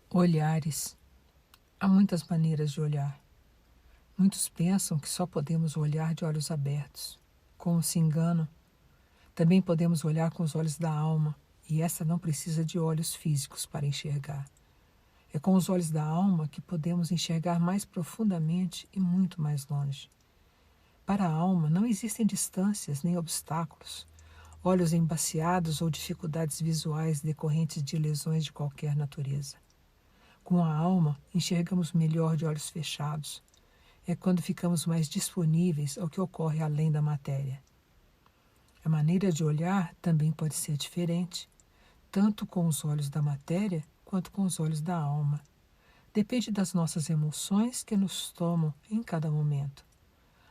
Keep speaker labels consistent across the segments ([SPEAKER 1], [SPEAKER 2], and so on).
[SPEAKER 1] Olhares. Há muitas maneiras de olhar. Muitos pensam que só podemos olhar de olhos abertos. Como se enganam. Também podemos olhar com os olhos da alma, e essa não precisa de olhos físicos para enxergar. É com os olhos da alma que podemos enxergar mais profundamente e muito mais longe. Para a alma não existem distâncias nem obstáculos, olhos embaciados ou dificuldades visuais decorrentes de lesões de qualquer natureza. Com a alma, enxergamos melhor de olhos fechados. É quando ficamos mais disponíveis ao que ocorre além da matéria. A maneira de olhar também pode ser diferente, tanto com os olhos da matéria quanto com os olhos da alma. Depende das nossas emoções que nos tomam em cada momento.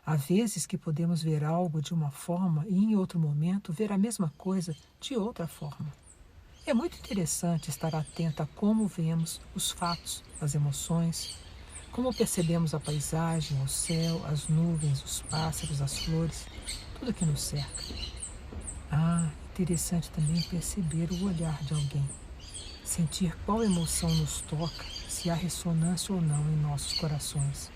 [SPEAKER 1] Há vezes que podemos ver algo de uma forma e, em outro momento, ver a mesma coisa de outra forma. É muito interessante estar atento a como vemos os fatos, as emoções, como percebemos a paisagem, o céu, as nuvens, os pássaros, as flores, tudo que nos cerca. Interessante também perceber o olhar de alguém, sentir qual emoção nos toca, se há ressonância ou não em nossos corações.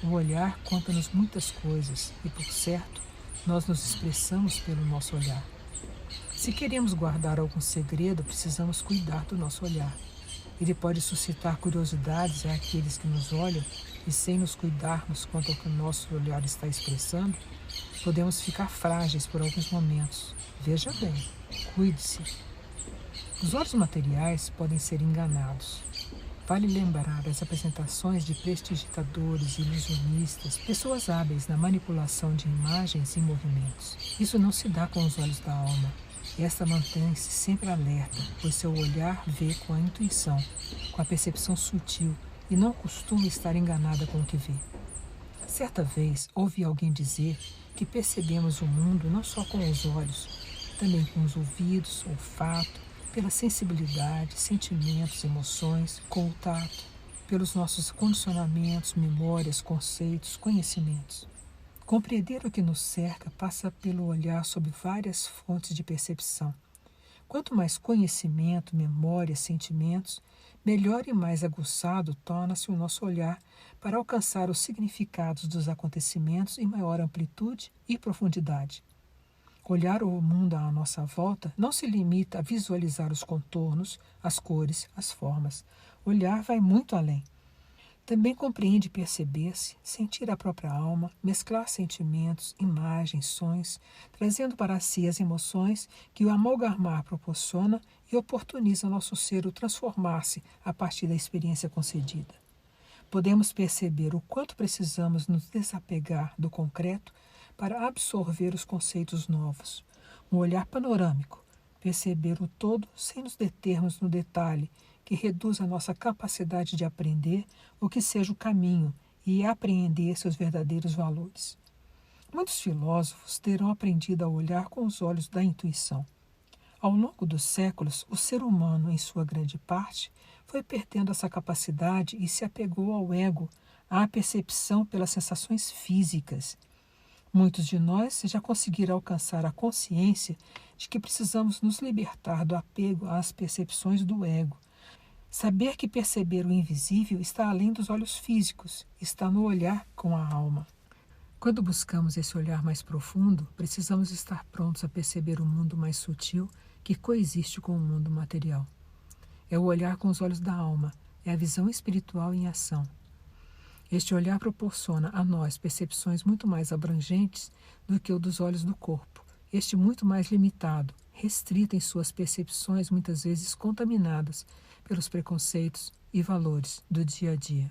[SPEAKER 1] O olhar conta-nos muitas coisas e, por certo, nós nos expressamos pelo nosso olhar. Se queremos guardar algum segredo, precisamos cuidar do nosso olhar. Ele pode suscitar curiosidades àqueles que nos olham e, sem nos cuidarmos quanto ao que o nosso olhar está expressando, podemos ficar frágeis por alguns momentos. Veja bem, cuide-se. Os olhos materiais podem ser enganados. Vale lembrar as apresentações de prestidigitadores, ilusionistas, pessoas hábeis na manipulação de imagens e movimentos. Isso não se dá com os olhos da alma. Esta mantém-se sempre alerta, pois seu olhar vê com a intuição, com a percepção sutil, e não costuma estar enganada com o que vê. Certa vez ouvi alguém dizer que percebemos o mundo não só com os olhos, também com os ouvidos, olfato, pela sensibilidade, sentimentos, emoções, com o tato, pelos nossos condicionamentos, memórias, conceitos, conhecimentos. Compreender o que nos cerca passa pelo olhar sob várias fontes de percepção. Quanto mais conhecimento, memória, sentimentos, melhor e mais aguçado torna-se o nosso olhar para alcançar os significados dos acontecimentos em maior amplitude e profundidade. Olhar o mundo à nossa volta não se limita a visualizar os contornos, as cores, as formas. Olhar vai muito além. Também compreende perceber-se, sentir a própria alma, mesclar sentimentos, imagens, sons, trazendo para si as emoções que o amalgamar proporciona e oportuniza nosso ser o transformar-se a partir da experiência concedida. Podemos perceber o quanto precisamos nos desapegar do concreto para absorver os conceitos novos. Um olhar panorâmico, perceber o todo sem nos determos no detalhe, que reduz a nossa capacidade de aprender o que seja o caminho e apreender seus verdadeiros valores. Muitos filósofos terão aprendido a olhar com os olhos da intuição. Ao longo dos séculos, o ser humano, em sua grande parte, foi perdendo essa capacidade e se apegou ao ego, à percepção pelas sensações físicas. Muitos de nós já conseguiram alcançar a consciência de que precisamos nos libertar do apego às percepções do ego. Saber que perceber o invisível está além dos olhos físicos, está no olhar com a alma. Quando buscamos esse olhar mais profundo, precisamos estar prontos a perceber o mundo mais sutil que coexiste com o mundo material. É o olhar com os olhos da alma, é a visão espiritual em ação. Este olhar proporciona a nós percepções muito mais abrangentes do que o dos olhos do corpo, este muito mais limitado, restrito em suas percepções muitas vezes contaminadas pelos preconceitos e valores do dia a dia.